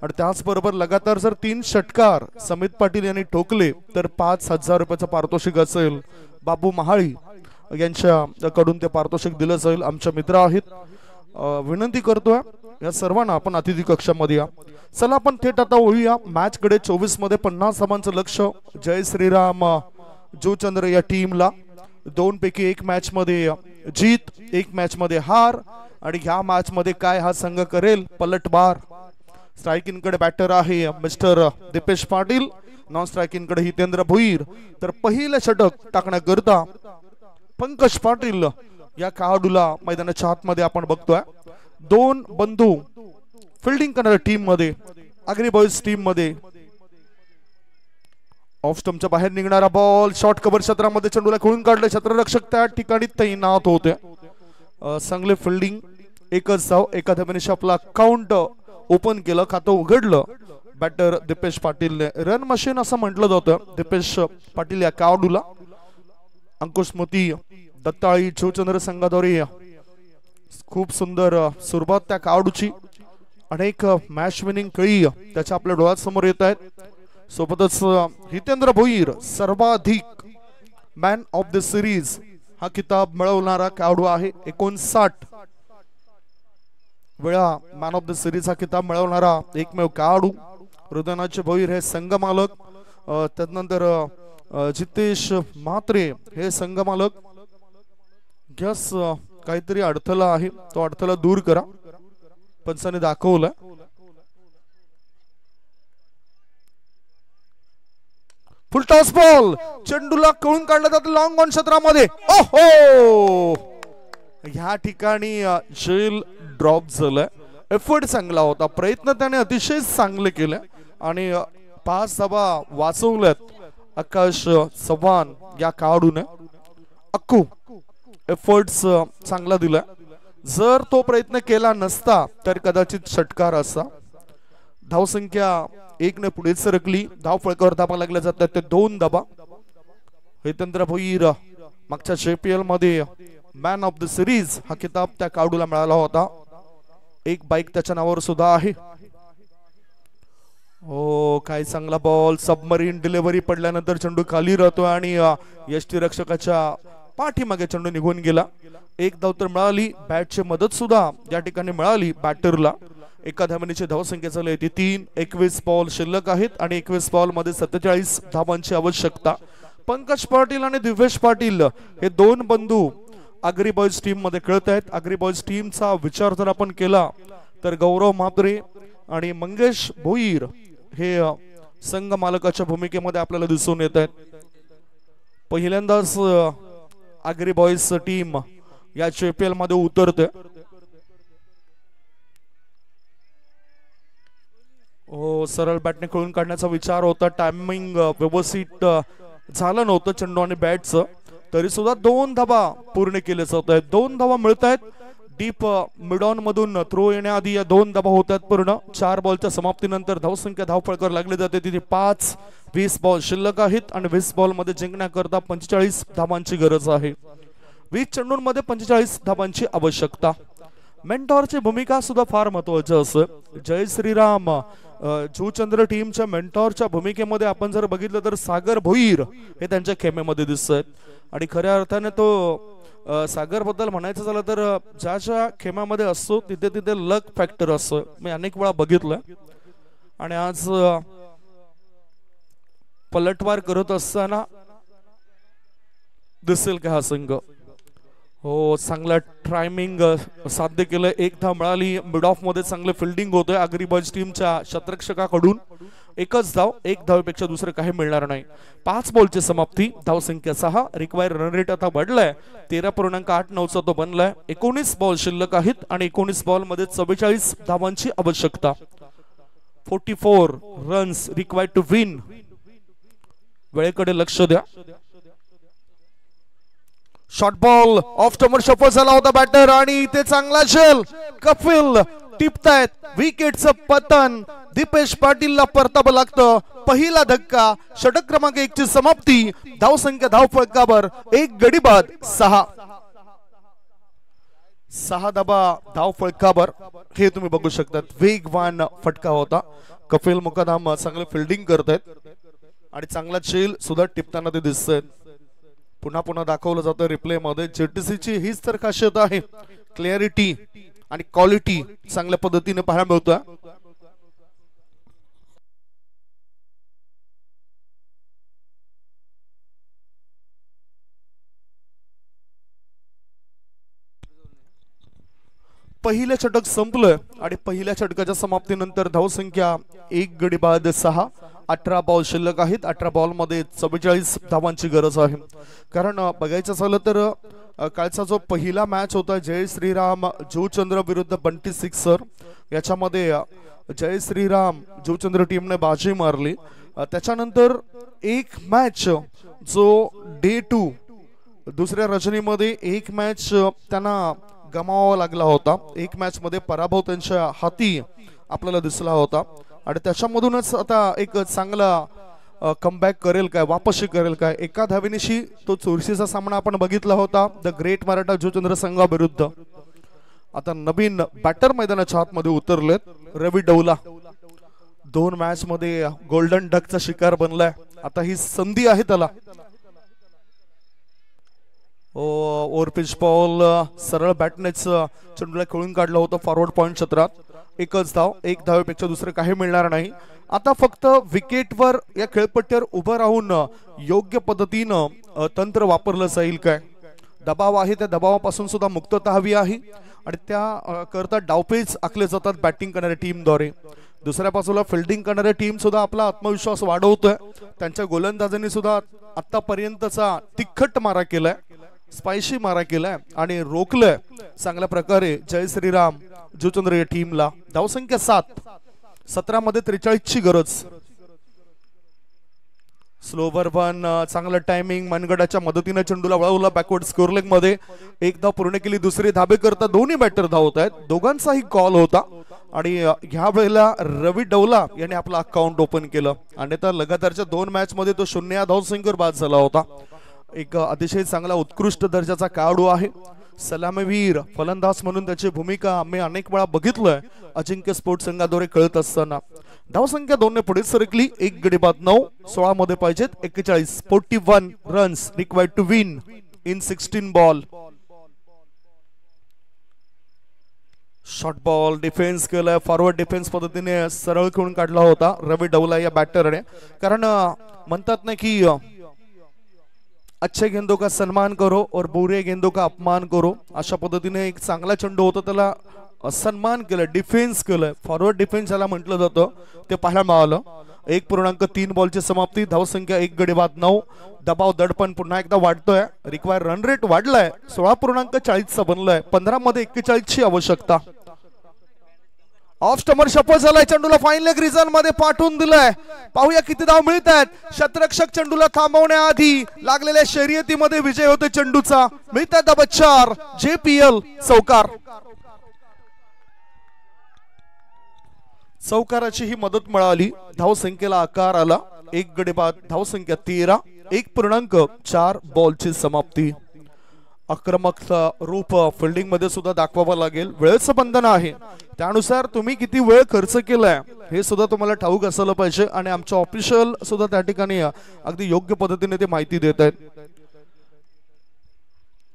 आणि त्याचबरोबर लगातार जर 3 षटकार समित पाटील यांनी ठोकले तर 5000 रुपयाचं पारितोषिक असेल. बाबू महाळे यांच्याकडून ते पारितोषिक दिलं जाईल. आमचे मित्र आहेत. विनंती करतोय या सर्वांना आपण अतिथी कक्षामध्ये या. चला आपण थेट आता वळूया मॅच कडे. 24 मध्ये 50 धावांचं लक्ष. जय श्रीराम जुचंद्र या टीमला. 2 पैकी 1 मॅच मध्ये जीत, 1 मॅच मध्ये हार. आणि ह्या मॅच मध्ये काय हा संघ करेल पलटवार. स्ट्रायकिंग कडे बॅटर आहे mister Deepesh Patil, non striking कडे हितेंद्र भोईर. तर पहिले षटक टाकण्याकरता पंकज पाटील या खेळाडूला मैदानाच्या आतमध्ये आपण बघतोय. 2 बंधू फिल्डिंग करणाऱ्या टीम मध्ये, आगरी बॉईज टीम मध्ये. ऑफ स्टंपच्या बाहेर निघणारा बॉल शॉर्ट कव्हर क्षेत्रामध्ये चेंडूला खेळून काढले. क्षेत्ररक्षक त्या ठिकाणी तैनात होते. चांगले फिल्डिंग. एकच धाव. एका धावेने आपला काउंट ओपन केलं, खातं उघडलं बॅटर दीपेश पाटीलने. रन मशीन असं म्हटलं जातं दीपेश पाटील या खेळाडूला. अंकुश मोती दत्ताळी शिवचंद्र संघाद्वारे खूप सुंदर सुरुवात त्या खेळाडूची. अनेक मॅच विनिंग खेळी त्याच्या आपल्या डोळ्यासमोर येत आहेत. सोबतच हितेंद्र भोईर सर्वाधिक मॅन ऑफ द सिरीज हा किताब मिळवणारा खेळाडू आहे. 59 वेळा मॅन ऑफ द सिरीज हा किताब मिळवणारा एकमेव खेळाडू. हृदयनाथ भोईर हे संघ मालक. त्यानंतर जितेश म्हात्रे हे संघ मालक. गॅस काहीतरी अडथळा आहे, तो अडथळा दूर करा. पंचाने दाखवलं. फुल टॉस बॉल चेंडूला कळून काढला जातो लॉंग ऑन क्षेत्रामध्ये. ओहो, ह्या ठिकाणी जेल ड्रॉप झालाय. एफर्ट चांगला होता, प्रयत्न त्याने अतिशय चांगले केले आणि 5 धावा वाचवल्यात आकाश चव्हाण या खेळाडूने. अक्कू एफर्ट्स चांगला दिला. जर तो प्रयत्न केला नसता तर कदाचित षटकार असता. धावसंख्या 1 ने पुढे सरकली. धाव फळकावर धावा लागल्या जातात ते 2 धावा. हितेंद्र भोईर मागच्या JPL मध्ये मॅन ऑफ द सिरीज हा किताब त्या खेळाडूला मिळाला होता. 1 बाईक त्याच्या नावावर सुद्धा आहे. हो, काय चांगला बॉल. सबमरीन डिलिव्हरी पडल्यानंतर चेंडू खाली राहतो आणि यष्टी रक्षकाच्या पाठीमागे चेंडू निघून गेला. 1 धाव तर मिळाली. बॅटची मदत सुद्धा या ठिकाणी मिळाली बॅटरला. एका धावनीची धावसंख्या झाली ती 3. 21 बॉल शिल्लक आहेत आणि 21 बॉल मध्ये 47 धावांची आवश्यकता. पंकज पाटील आणि दिव्येश पाटील हे दोन बंधू आगरी बॉयज टीम मध्ये खेळत आहेत. आगरी बॉयज टीमचा विचार जर आपण केला तर गौरव म्हात्रे आणि मंगेश भोईर हे संघ मालकाच्या भूमिकेमध्ये आपल्याला दिसून येत आहेत. पहिल्यांदाच आगरी बॉयज टीम या JPL मध्ये उतरते. सरळ बॅटने खेळून काढण्याचा विचार होता. टायमिंग व्यवस्थित झालं नव्हतं चेंडू आणि बॅटचं, तरी सुद्धा 2 धावा पूर्ण केले जात आहेत. 2 धावा मिळत आहेत. डीप मिडॉन मधून थ्रो येण्याआधी या 2 धावा होतात पूर्ण. 4 बॉलच्या समाप्तीनंतर धावसंख्या धावफळकर लागली जाते तिथे 5. 20 बॉल शिल्लक आहेत आणि 20 बॉल मध्ये जिंकण्याकरता 45 धावांची गरज आहे. 20 चेंडूंमध्ये 45 धावांची आवश्यकता. मेंटॉरची भूमिका सुद्धा फार महत्वाची असते. जय श्रीराम जुचंद्र टीमच्या मेंटॉरच्या भूमिकेमध्ये आपण जर बघितलं तर सागर भोईर हे त्यांच्या खेमेमध्ये दिसत आहेत. आणि खऱ्या अर्थाने तो सागर बद्दल म्हणायचं झालं तर ज्या खेमामध्ये असतो तिथे तिथे लक फॅक्टर असतो. मी अनेक वेळा बघितलं आणि आज पलटवार करत असताना दिसेल का हा संघ. हो, चांगला टायमिंग साध्य केलं. 1 धाव मिळाली. मिड ऑफ मध्ये चांगलं फिल्डिंग होतोय आगरी बॉयज टीमच्या शतरक्षकाकडून. 1च धाव, 1 धावेपेक्षा दुसरं काही मिळणार नाही. 5 बॉलची समाप्ती, धावसंख्या 6. रिक्वायर रन रेट आता वाढलाय 13.89 तो बनलाय. 19 बॉल शिल्लक आहेत आणि 19 बॉल मध्ये 44 धावांची आवश्यकता. 44 रन्स रिक्वायर्ड टू विन. वेळेकडे लक्ष द्या. Short ball of stumper shuffle झाला होता बॅटर आणि इथे चांगला झेल. कपिल टिपतायत. विकेटचं पतन दीपेश पाटीलला परतावं लागतं. पहिला धक्का. षटक क्रमांक 1 ची समाप्ती. धावसंख्या धावफलकावर 1 गडी बाद 6. 6 धावा धावफलकावर हे तुम्ही बघू शकता. वेगवान फटका होता. कपिल मुकादम चांगलं फिल्डिंग करतायत आणि चांगला झेल सुद्धा टिपताना ते दिसतंय. पुन्हा पुन्हा दाखवलं जातं रिप्ले मध्ये. JTC ची हीच तर खासियत आहे. क्लॅरिटी आणि क्वालिटी चांगल्या पद्धतीने पाहायला मिळतं. पहिलं षटक संपलं आणि पहिल्या षटकाच्या समाप्तीनंतर धावसंख्या 1 गडी बाद 6. 18 बॉल शिल्लक आहेत. 18 बॉल मध्ये 44 धावांची गरज आहे. कारण बघायचं झालं तर कालचा जो पहिला मॅच होता जय श्रीराम जुचंद्र विरुद्ध बंटी सिक्सर, याच्यामध्ये जय श्रीराम जुचंद्र टीमने बाजी मारली. त्याच्यानंतर एक मॅच जो डे 2 दुसऱ्या रजनीमध्ये एक मॅच त्यांना गमावावा लागला होता. एक मॅच मध्ये पराभव त्यांच्या हाती आपल्याला दिसला होता आणि त्याच्यामधूनच आता एक चांगला कमबॅक करेल काय, वापसी करेल काय. एका धावेनिशी तो चुरशीचा सामना आपण बघितला होता द ग्रेट मराठा जुचंद्र संघाविरुद्ध. आता नवीन बॅटर मैदानाच्या आतमध्ये उतरलेत. रवी डौला 2 मॅच मध्ये गोल्डन डकचा शिकार बनलाय. आता ही संधी आहे त्याला. ओव्हरपिच बॉल सरळ बॅटनेच चेंडूला खेळून काढलं होतं फॉरवर्ड पॉइंट क्षेत्रात. 1च धाव. 1 धावेपेक्षा दुसरं काही मिळणार नाही. आता फक्त विकेटवर या खेळपट्टीवर उभं राहून योग्य पद्धतीनं तंत्र वापरलं जाईल काय. दबाव आहे त्या दबावापासून सुद्धा मुक्तता हवी आहे आणि त्या करता डावपेच आखले जातात बॅटिंग करणाऱ्या टीमद्वारे. दुसऱ्या बाजूला फिल्डिंग करणाऱ्या टीम सुद्धा आपला आत्मविश्वास वाढवतोय. त्यांच्या गोलंदाजांनी सुद्धा आतापर्यंतचा तिखट मारा केलाय, स्पायसी मारा केलाय आणि रोखलंय चांगल्या प्रकारे जय श्रीराम जुचंद्र या टीमला. धावसंख्या 7. 17 मध्ये 43 ची गरज. स्लोवर वन, चांगलं टायमिंग. मनगडाच्या मदतीने चेंडूला वळवला बॅकवर्ड स्कोर लेग मध्ये. 1 धाव पूर्ण केली. दुसरी धाबे करता दोन्ही बॅटर धावत आहेत. दोघांचाही कॉल होता आणि ह्या वेळेला रवी डौला याने आपला अकाउंट ओपन केलं. अन्यथा लगातारच्या 2 मॅच मध्ये तो 0 या धावसंख्येवर बाद झाला होता. एक अतिशय चांगला उत्कृष्ट दर्जाचा खेळाडू आहे. सलामीवीर फलंदाज म्हणून त्याची भूमिका मी अनेक वेळा बघितलंय अजिंक्य स्पोर्ट्स संघाद्वारे खेळत असताना. धावसंख्या 2 ने पुढे सरकली. 1 गडी बाद 9. 16 मध्ये पाहिजेत 41. 41 runs required to win in 16 ball. Short ball defence केलाय, फॉरवर्ड डिफेन्स पद्धतीने सरळ खेळून काढला होता रवी डवला या बॅटरने. कारण म्हणतात ना की अच्छे गेंदों का सन्मान करो और बुरे गेंदों का अपमान करो, अशा पद्धतीने एक चांगला चेंडू होता त्याला सन्मान केलं, डिफेन्स केलं, फॉरवर्ड डिफेन्स ज्याला म्हटलं जातं ते पाहायला मिळालं. 1.3 बॉलची समाप्ती, धावसंख्या 1 गडी बाद 9. दबाव दडपण पुन्हा एकदा वाढतोय, रिक्वायर रन रेट वाढलाय, 16.40 बनलाय, 15 मध्ये 41 ची आवश्यकता. ऑफ स्टंपर शपथ झालाय, चेंडूला फाईन लेग रिझन मध्ये पाठवून दिलाय. पाहूया किती धाव मिळत आहेत. शतरक्षक चेंडूला थांबवण्याआधी लागलेल्या शर्यतीमध्ये विजय होतो चेंडूचा. मिळतात धावा 4. JPL चौकार. चौकाराची ही मदत मिळाली, धावसंख्येला आकार आला. 1 गडी बाद, धावसंख्या 13. 1.4 बॉलची समाप्ती. आक्रमक रूप फिल्डिंग मध्ये सुद्धा दाखवावं लागेल. वेळेचं बंधन आहे, त्यानुसार तुम्ही किती वेळ खर्च केलाय हे सुद्धा तुम्हाला ठाऊक असलं पाहिजे. आणि आमचे ऑफिशियल सुद्धा त्या ठिकाणी अगदी योग्य पद्धतीने ते माहिती देत आहेत.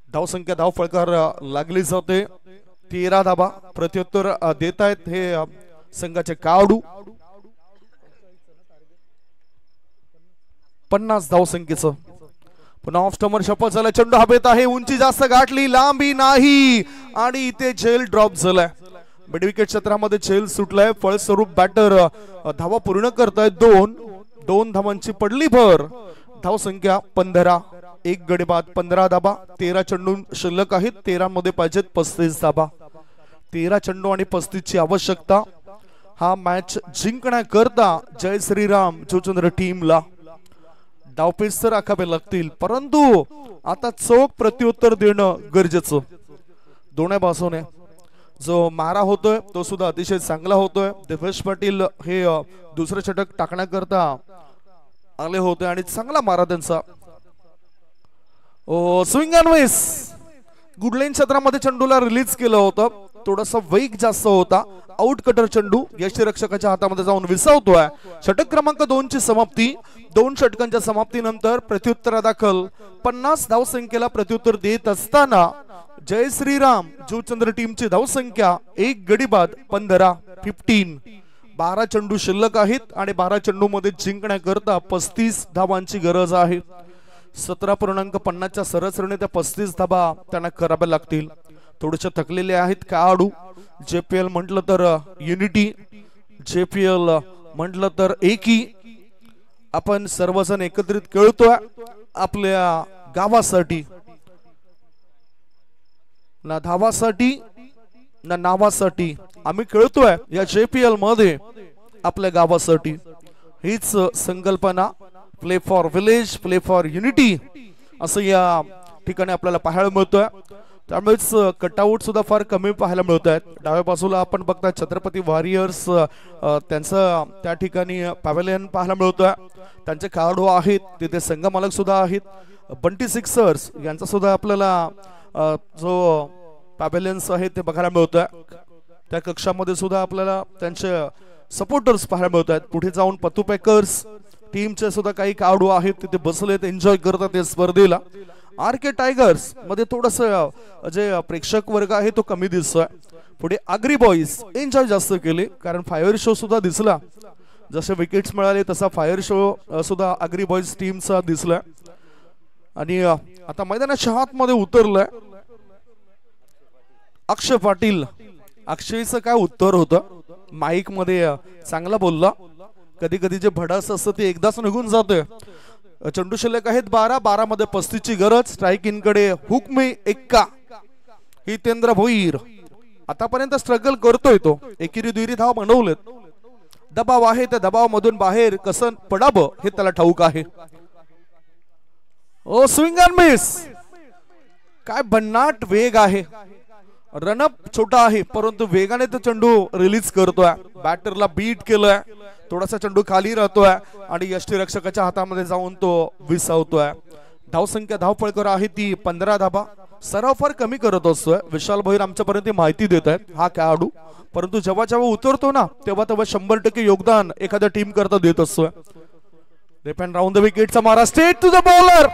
धावसंख्या धाव फळकार लागली जाते. 13 धावा प्रत्युत्तर देत आहेत हे संघाचे कावडू. 50 धावसंख्येचं. पुन्हा ऑफ स्टंपर शपथ झाला, चेंडू हवेत आहे, उंची जास्त गाठली, लांबी नाही आणि इथे झेल ड्रॉप झालाय. मिड विकेट क्षेत्रामध्ये झेल सुटलाय. फळस्वरूप बॅटर धावा पूर्ण करतायत. 2 धावांची पडली भर. धावसंख्या 15. 1 गडी बाद, 15 धाबा. 13 चेंडू शिल्लक आहेत, 13 मध्ये पाहिजेत 35 धाबा. 13 चेंडू आणि 35 ची आवश्यकता. हा मॅच जिंकण्याकरता जय श्रीराम जुचंद्र टीमला डावपेच तर आखावे लागतील, परंतु आता चोख प्रत्युत्तर देणं गरजेचं. दोन्ही बाजूने जो मारा होतोय तो सुद्धा अतिशय चांगला होतोय. दिवेश पाटील हे दुसरं षटक टाकण्याकरता आले होते आणि चांगला मारा त्यांचा. Swing and miss. गुडलाईन क्षेत्रामध्ये चेंडूला रिलीज केलं होतं, थोडासा वेग जास्त होता. आउट कटर चेंडू यष्टीरक्षकाच्या हातामध्ये जाऊन विसावतोय. षटक क्रमांक 2 ची समाप्ती. 2 षटकांच्या समाप्तीनंतर प्रत्युत्तरादाखल 50 धावसंख्येला प्रत्युत्तर देत असताना जय श्रीराम जुचंद्र टीमची धावसंख्या 1 गडी बाद 15. 12 चेंडू शिल्लक आहेत आणि 12 चेंडू मध्ये जिंकण्याकरता 35 धावांची गरज आहे. 17.50 च्या सरसरीने त्या 35 धावा त्यांना कराव्या लागतील. थोडेसे थकलेले आहेत खेळाडू. JPL म्हटलं तर युनिटी, JPL म्हटलं तर एकी. आपण सर्वजण एकत्रित खेळतोय आपल्या गावासाठी, ना धावासाठी ना नावासाठी. आम्ही खेळतोय या JPL मध्ये आपल्या गावासाठी. हीच संकल्पना, play for village, play for unity, असं या ठिकाणी आपल्याला पाहायला मिळतोय. त्यामुळेच कटआउट सुद्धा फार कमी पाहायला मिळत आहेत. डाव्या बाजूला आपण बघता छत्रपती वॉरियर्स, त्यांचं त्या ठिकाणी पॅव्हेलियन पाहायला मिळतोय. त्यांचे खेळाडू आहेत तिथे, संघ मालक सुद्धा आहेत. बंटी सिक्सर्स यांचा सुद्धा आपल्याला जो पॅव्हेलियन्स आहे ते बघायला मिळतोय. त्या कक्षामध्ये सुद्धा आपल्याला त्यांचे सपोर्टर्स पाहायला मिळत आहेत. पुढे जाऊन पतू पॅकर्स टीमचे सुद्धा काही खेळाडू आहेत तिथे बसलेत, एन्जॉय करतात या स्पर्धेला. RK टायगर्स मध्ये थोडस जे प्रेक्षक वर्ग आहे तो कमी दिसतोय. पुढे आगरी बॉईज एन्जॉय जास्त केले, कारण फायर शो सुद्धा दिसला. जसे विकेट्स मिळाले तसा फायर शो सुद्धा आगरी बॉईज टीमचा दिसलाय. आणि आता मैदानाच्या आतमध्ये उतरलाय अक्षय पाटील. अक्षयचं काय उत्तर होतं, माईक मध्ये चांगला बोलला. कधी कधी जे भडास असतं ते एकदाच निघून जातोय. चेंडू शिल्लक आहेत 12 मध्ये 35 ची गरज. स्ट्राइक इन कडे हुकमी एक्का. हितेंद्र भोईर आतापर्यंत स्ट्रगल करतोय तो. एकेरी दुहेरी धाव बनवलेत. दबाव आहे, त्या दबाव मधून बाहेर कसं पडावं हे त्याला ठाऊक आहे. Swing and miss. काय भन्नाट वेग आहे. रनअप छोटा आहे परंतु वेगाने तो चेंडू रिलीज करतोय. बॅटरला बीट केलंय, थोडासा चेंडू खाली राहतोय आणि यष्टीरक्षकाच्या हातामध्ये जाऊन तो विसावतोय. धावसंख्या धावफळकर आहे ती 15 धाबा. सराव फार कमी करत असतोय. विशाल भोईर आमच्यापर्यंत माहिती देत आहेत हा खेळाडू, परंतु जेव्हा जेव्हा उतरतो ना तेव्हा तेव्हा 100% योगदान एखाद्या टीम करता देत असतोय. डिपेंड राऊंड द विकेटचा मारा, स्ट्रेट टू द बॉलर.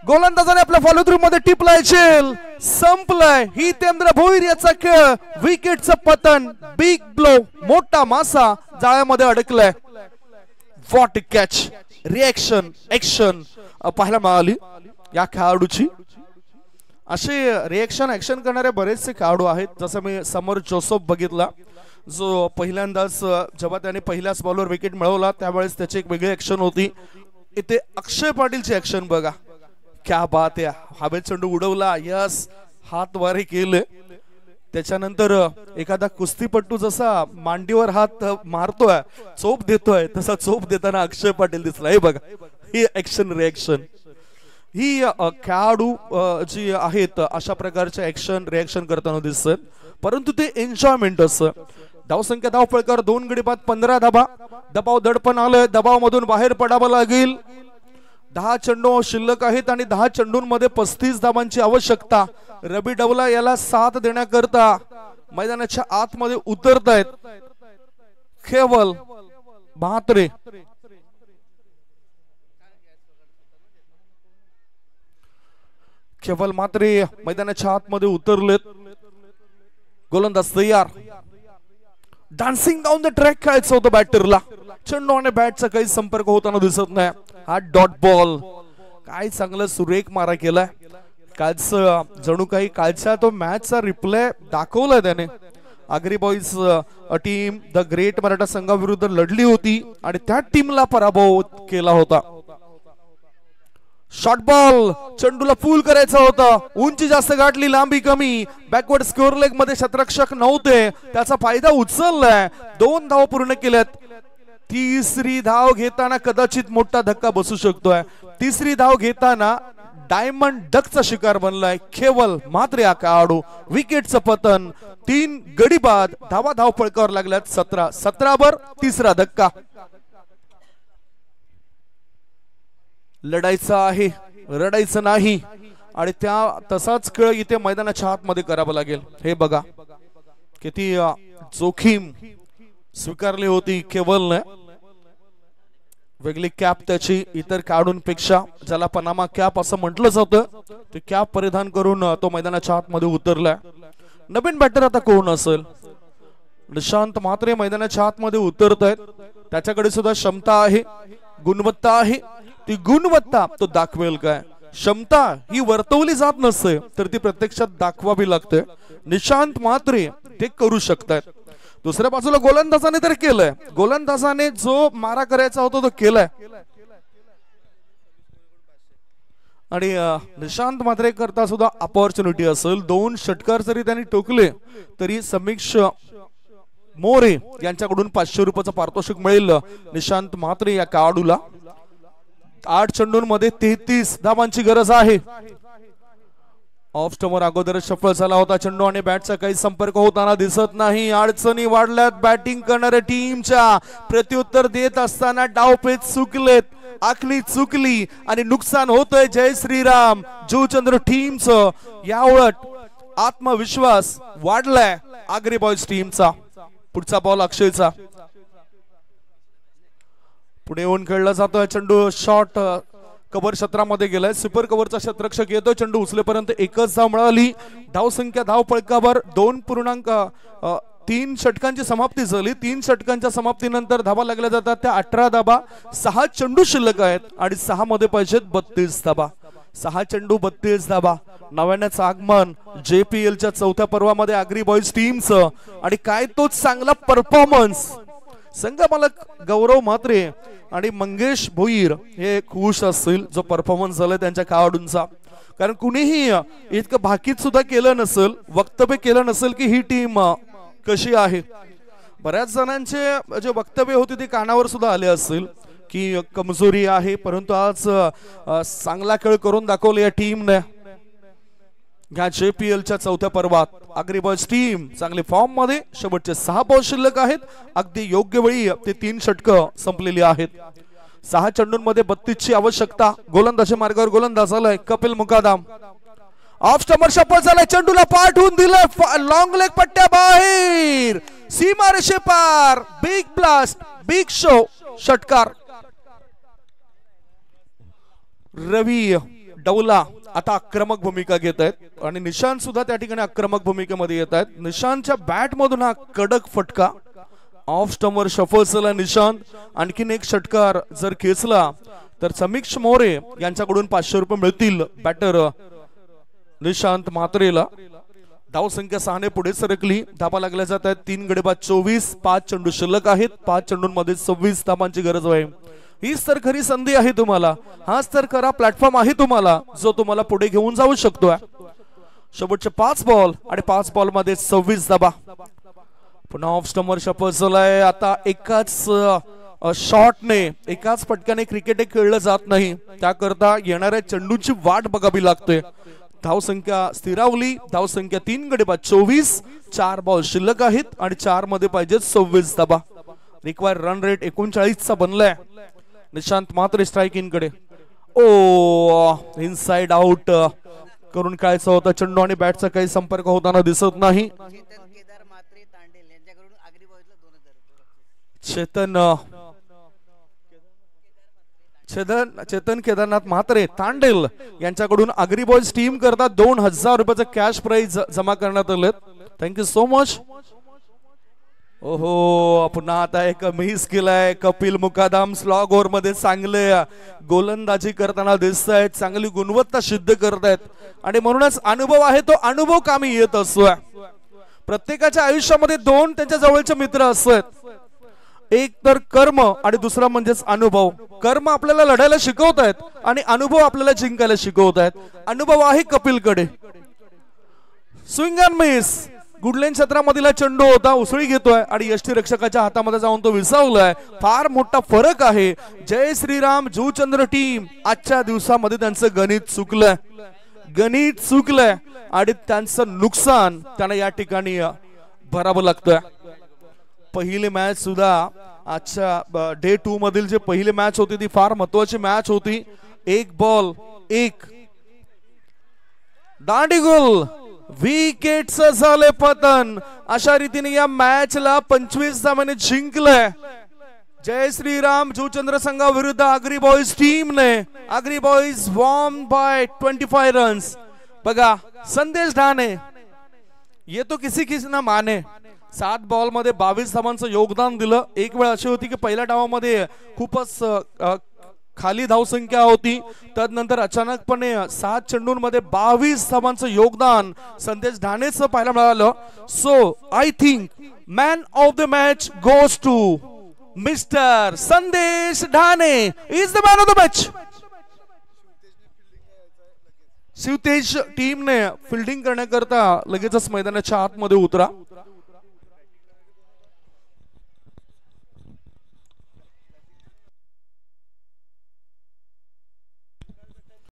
गोलंदाजाने आपल्या फॉलो थ्रू मध्ये टिपलाय झेल. संपलाय हितेंद्र भोईर याचा खेळ. विकेटचं पतन. बिग ब्लो, मोठा मासा जाळ्यामध्ये अडकलाय. व्हॉट कॅच, रिएक्शन, ऍक्शन पाहायला मिळाली या खेळाडूची. असे रिएक्शन ऍक्शन करणारे बरेचसे खेळाडू आहेत. जसं मी समर जोसेफ बघितला, जो पहिल्यांदाच जेव्हा त्याने पहिल्याच बॉलवर विकेट मिळवला त्यावेळेस त्याची एक वेगळी ऍक्शन होती. इथे अक्षय पाटीलची ऍक्शन बघा, क्या बात आहे. हवेत चेंडू उडवला, यस, हात वारे केले. त्याच्यानंतर एखादा कुस्तीपट्टू जसा मांडीवर हात मारतोय, चोप देतोय, तसा चोप देताना अक्षय पाटील दिसला. हे बघा, ही ऍक्शन रिएक्शन. ही खेळाडू जी आहेत अशा प्रकारचे ऍक्शन रिएक्शन करताना दिसत, परंतु ते एन्जॉयमेंट असतं. धावसंख्या धावफळकर 2 गडी बाद 15 धाबा. दबाव दडपण आलंय, दबाव मधून बाहेर पडावं लागेल. 10 चेंडू शिल्लक आहेत आणि 10 चेंडूंमध्ये 35 धाबांची आवश्यकता. रवी डवला याला साथ देण्याकरता मैदानाच्या आतमध्ये उतरतायत केवल म्हात्रे. केवल म्हात्रे मैदानाच्या आतमध्ये उतरलेत. गोलंदाज तयार. डान्सिंग डाऊन द ट्रॅक खेळायचं होतं बॅटरला. चेंडू आणि बॅटचा काही संपर्क होताना दिसत नाही. हा डॉट बॉल. काय चांगलं सुरेख मारा केलाय. कालचं जणू काही कालच्या तो मॅचचा रिप्ले दाखवलाय त्याने. Agri boys team the great Maratha संघाविरुद्ध लढली होती आणि त्या टीमला पराभव केला होता. शॉर्ट बॉल, चेंडूला फुल करायचं होतं. उंची जास्त गाठली, लांबी कमी. बॅकवर्ड स्कोअर लेग मध्ये शतरक्षक नव्हते, त्याचा फायदा उचललाय. 2 धाव पूर्ण केल्यात. तिसरी धाव घेताना कदाचित मोठा धक्का बसू शकतोय. तिसरी धाव घेताना डायमंड डकचा शिकार बनलाय केवल म्हात्रे हा खेळाडू. विकेटचं पतन. 3 गडी बाद. धावा धाव फळकावर लागल्यात 17. 17 वर तिसरा धक्का. लढायचं आहे, रडायचं नाही. आणि त्या तसाच खेळ इथे मैदानाच्या आतमध्ये करावा लागेल. हे बघा किती जोखीम स्वीकारली होती केवलने. वेगळी कॅप त्याची इतर खेळाडूंपेक्षा, ज्याला पनामा कॅप असं म्हटलं जातं, ते कॅप परिधान करून तो मैदानाच्या आतमध्ये उतरलाय. नवीन बॅटर आता कोण असेल? निशांत म्हात्रे मैदानाच्या आतमध्ये उतरत आहेत. त्याच्याकडे सुद्धा क्षमता आहे, गुणवत्ता आहे. ती गुणवत्ता तो दाखवेल काय? क्षमता ही वर्तवली जात नसते, तर ती प्रत्यक्षात दाखवावी लागते. निशांत म्हात्रे ते करू शकतात. दुसऱ्या बाजूला गोलंदाजाने तर केलंय. गोलंदाजाने जो मारा करायचा होता तो केलाय. आणि निशांत म्हात्रे करता सुद्धा अपॉर्च्युनिटी असेल. 2 षटकार जरी त्यांनी टोकले तरी समीक्ष मोरे यांच्याकडून 500 रुपयाचं पारितोषिक मिळेल निशांत म्हात्रे या खेळाडूला. 8 चेंडूंमध्ये 33 धावांची गरज आहे. ऑफ स्टंपवर अगोदर सफल झाला होता चेंडू आणि बॅटचा काही संपर्क होताना दिसत नाही. अडचणी वाढल्यात बॅटिंग करणाऱ्या टीमच्या. प्रत्युत्तर देत असताना डावपेच चुकलेत, आखणी चुकली आणि नुकसान होतंय जय श्रीराम जुचंद्र टीमचं. या उलट आत्मविश्वास वाढलाय आगरी बॉयज टीमचा. पुढचा बॉल अक्षयचा. पुढे येऊन खेळला जातोय चेंडू. शॉर्ट कव्हर क्षेत्रामध्ये गेलाय. सुपर कव्हरचा क्षेत्ररक्षक येतो. चेंडू उचलेपर्यंत 1च धाव मिळाली. धाव संख्या धाव फळकावर 2.3 षटकांची समाप्ती झाली. 3 षटकांच्या समाप्तीनंतर धावा लागल्या जातात त्या 18 धावा. 6 चेंडू शिल्लक आहेत आणि 6 मध्ये पाहिजेत 32 धावा. 6 चेंडू 32 धावा. नव्याण्याचं आगमन JPL च्या 4थ्या पर्वामध्ये आगरी बॉईज टीमचं. आणि काय तो चांगला परफॉर्मन्स. संघ मालक गौरव म्हात्रे आणि मंगेश भोईर हे खुश असतील जो परफॉर्मन्स झाला त्यांच्या खेळाडूंचा. कारण कुणीही इतकं भाकीत सुद्धा केलं नसेल, वक्तव्य केलं नसेल की ही टीम कशी आहे. बऱ्याच जणांचे जे वक्तव्य होते ते कानावर सुद्धा आले असतील की कमजोरी आहे, परंतु आज चांगला खेळ करून दाखवले या टीमने. या JPL च्या 4थ्या पर्वात आगरी बॉयज टीम चांगले फॉर्म मध्ये. शेवटचे 6 बॉल शिल्लक आहेत. अगदी योग्य वेळी ते 3 षटकं संपलेली आहेत. 6 चेंडूंमध्ये 32 ची आवश्यकता. गोलंदाजी मार्गावर गोलंदाज आलाय कपिल मुकादम. ऑफ स्टंपर सफल झालाय. चेंडूला पाठवून दिलं लॉंग लेग पट्ट्या बाहेर. सीमारेषे पार. बिग ब्लास्ट, बिग शो, षटकार. रवी डौला आता आक्रमक भूमिका घेत आहेत आणि निशांत सुद्धा त्या ठिकाणी आक्रमक भूमिकेमध्ये येत आहेत. निशांतच्या बॅट मधून हा कडक फटका ऑफ स्टंपवर शफल झाला. निशांत आणखीन एक षटकार जर खेचला तर समीक्ष मोरे यांच्याकडून 500 रुपये मिळतील बॅटर निशांत म्हात्रेला. धाव संख्या 6 ने पुढे सरकली. धाबा लागल्या जात आहेत 3 गडी बाद 24. 5 चेंडू शिल्लक आहेत. 5 चेंडूंमध्ये 26 धाबांची गरज आहे. हीच तर खरी संधी आहे तुम्हाला. हाच तर खरा प्लॅटफॉर्म आहे तुम्हाला जो तुम्हाला पुढे घेऊन जाऊ शकतोय. शेवटचे 5 बॉल आणि 5 बॉल मध्ये 26 धाबा. पुन्हा ऑफ स्टंपवर शफल झालाय. आता एकाच शॉटने एकाच फटक्याने क्रिकेट खेळलं जात नाही. त्याकरता येणाऱ्या चेंडूची वाट बघावी लागते. धाव संख्या स्थिरावली. धाव संख्या 3 गडी बाद 24. 4 बॉल शिल्लक आहेत आणि 4 मध्ये पाहिजे 26 धाबा. रिक्वायर रन रेट 39 चा बनलाय. निशांत मात्र स्ट्रायकिंग कडे. ओ इनसाइड आउट करून कायचा होता चेंडू आणि बॅटचा काही संपर्क होताना दिसत नाही. चेतन केदारनाथ म्हात्रे तांडेल यांच्याकडून आगरी बॉयज टीम करता 2000 रुपयाचं कॅश प्राइज जमा करण्यात आले. Thank you so much. ओहो पुन्हा आता एक मिस केलाय. कपिल मुकादम स्लॉग ओव्हर मध्ये चांगले गोलंदाजी करताना दिसत आहेत. चांगली गुणवत्ता सिद्ध करतायत आणि म्हणूनच अनुभव आहे तो अनुभव कामी येत असतोय. प्रत्येकाच्या आयुष्यामध्ये 2 त्यांच्या जवळचे मित्र असतात. एक तर कर्म आणि दुसरा म्हणजेच अनुभव. कर्म आपल्याला लढायला शिकवतायत आणि अनुभव आपल्याला जिंकायला शिकवतायत. अनुभव आहे कपिलकडे. Swing and miss. गुडलेन क्षेत्रामधील चेंडू होता. उसळी घेतोय आणि यष्टी रक्षकाच्या हातामध्ये जाऊन तो विसावलाय. फार मोठा फरक आहे. जय श्रीराम जुचंद्र टीम आजच्या दिवसामध्ये त्यांचं गणित चुकलंय. गणित चुकलंय आणि त्यांचं नुकसान त्यांना या ठिकाणी भरावं लागतंय. पहिली मॅच सुद्धा आजच्या डे 2 मधील जे पहिली मॅच होती ती फार महत्वाची मॅच होती. 1 बॉल 1 दांडीगुल. विकेटचं झाले पतन. अशा रीतीने या मॅचला 25 धावांनी जिंकलंय जय श्रीराम जुचंद्र संघाविरुद्ध आगरी बॉयज टीमने. Agri boys won by 25 runs. बघा संदेश ढाणे ये तो किसी ना माने. 7 बॉल मध्ये 22 धावांचं योगदान दिलं. एक वेळ अशी होती की पहिल्या डावामध्ये खूपच खाली धावसंख्या होती. त्यानंतर अचानकपणे 7 चेंडूंमध्ये 22 धावांचं योगदान संदेश ढाणेचं पाहायला मिळालं. So I think man of the match goes to mister Sandesh Dhane. Is the man of the match. Shivtej टीमने फिल्डिंग करण्याकरता लगेचच मैदानाच्या आतमध्ये उतरा.